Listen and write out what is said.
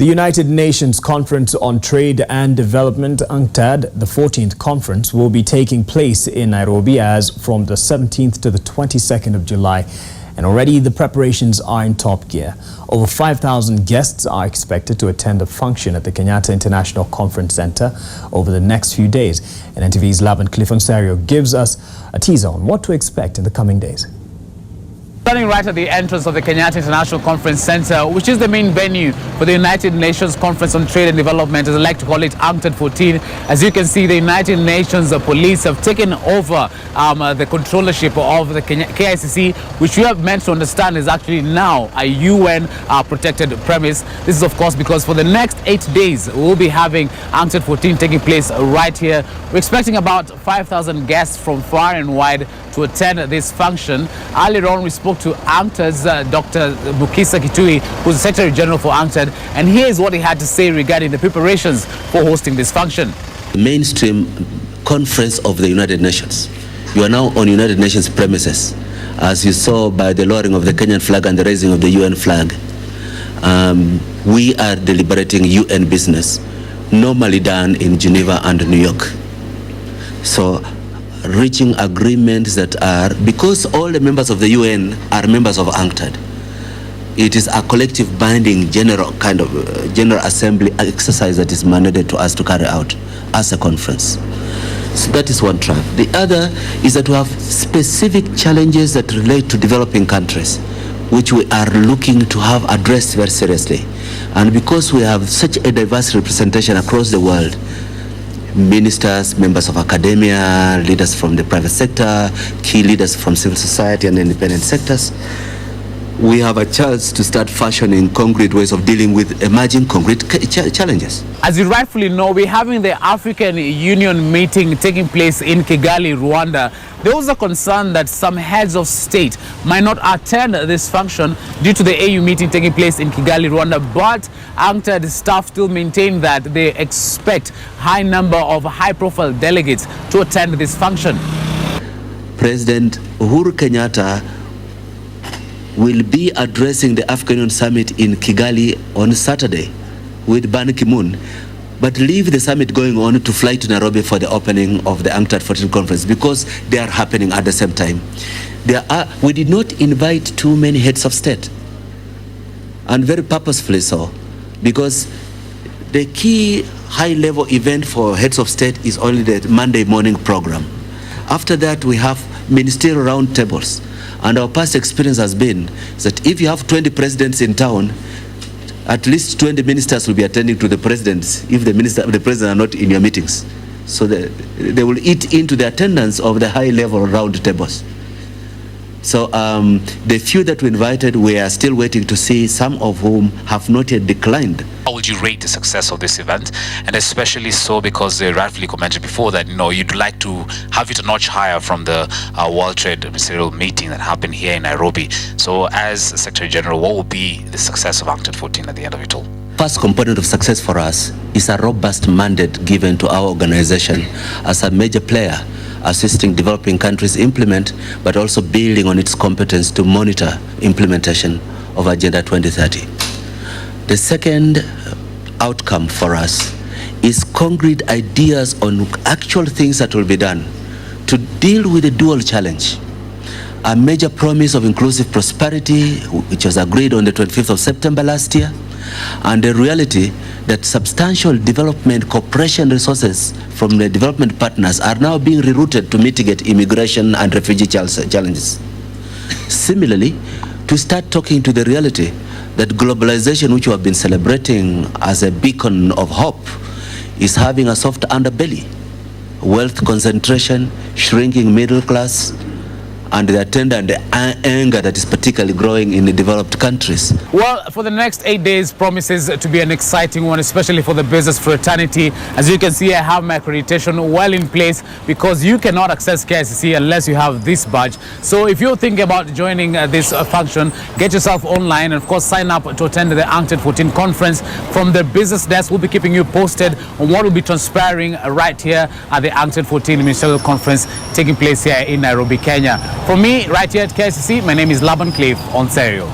The United Nations Conference on Trade and Development, UNCTAD, the 14th conference, will be taking place in Nairobi as from the 17th to the 22nd of July. And already the preparations are in top gear. Over 5,000 guests are expected to attend a function at the Kenyatta International Conference Centre over the next few days. And NTV's Laban-Cliff Onserio gives us a teaser on what to expect in the coming days. Standing right at the entrance of the Kenyatta International Conference Centre, which is the main venue for the United Nations Conference on Trade and Development, as I like to call it, UNCTAD 14. As you can see, the United Nations police have taken over the controllership of the KICC, which we have meant to understand is actually now a UN protected premise. This is, of course, because for the next 8 days, we'll be having UNCTAD 14 taking place right here. We're expecting about 5,000 guests from far and wide to attend this function. Earlier on, we spoke to UNCTAD's Dr. Kitui, who's the Secretary General for UNCTAD, and here's what he had to say regarding the preparations for hosting this function. The mainstream conference of the United Nations. You are now on United Nations premises, as you saw by the lowering of the Kenyan flag and the raising of the UN flag. We are deliberating UN business, normally done in Geneva and New York. So, reaching agreements that are, because all the members of the UN are members of UNCTAD, it is a collective binding general assembly exercise that is mandated to us to carry out as a conference. So that is one track. The other is that we have specific challenges that relate to developing countries, which we are looking to have addressed very seriously. And because we have such a diverse representation across the world, ministers, members of academia, leaders from the private sector, key leaders from civil society and independent sectors, we have a chance to start fashioning concrete ways of dealing with emerging concrete challenges. As you rightfully know, we're having the African Union meeting taking place in Kigali, Rwanda. There was a concern that some heads of state might not attend this function due to the AU meeting taking place in Kigali, Rwanda, but UNCTAD staff still maintain that they expect high number of high-profile delegates to attend this function. President Uhuru Kenyatta will be addressing the African Union Summit in Kigali on Saturday with Ban Ki-moon, but leave the summit going on to fly to Nairobi for the opening of the UNCTAD 14 conference because they are happening at the same time. We did not invite too many heads of state, and very purposefully so, because the key high-level event for heads of state is only the Monday morning program. After that, we have ministerial roundtables. And our past experience has been that if you have 20 presidents in town, at least 20 ministers will be attending to the presidents if the president are not in your meetings. So they will eat into the attendance of the high-level roundtables. So the few that we invited, we are still waiting to see, some of whom have not yet declined. How would you rate the success of this event? And especially so because they rightfully commented before that, you'd like to have it a notch higher from the World Trade Ministerial meeting that happened here in Nairobi. So as Secretary General, what will be the success of UNCTAD 14 at the end of it all? First component of success for us is a robust mandate given to our organization as a major player, assisting developing countries implement, but also building on its competence to monitor implementation of Agenda 2030. The second outcome for us is concrete ideas on actual things that will be done to deal with the dual challenge. A major promise of inclusive prosperity, which was agreed on the 25th of September last year, and the reality that substantial development cooperation resources from the development partners are now being rerouted to mitigate immigration and refugee challenges. Similarly, to start talking to the reality that globalization, which we have been celebrating as a beacon of hope, is having a soft underbelly. Wealth concentration, shrinking middle class, and the attendant anger that is particularly growing in the developed countries. Well, for the next 8 days promises to be an exciting one, especially for the business fraternity. As you can see, I have my accreditation well in place because you cannot access KICC unless you have this badge. So if you're thinking about joining this function, get yourself online and of course sign up to attend the UNCTAD 14 conference. From the business desk, we'll be keeping you posted on what will be transpiring right here at the UNCTAD 14 Ministerial Conference taking place here in Nairobi, Kenya. For me, right here at KICC, my name is Laban-Cliff, Onserio.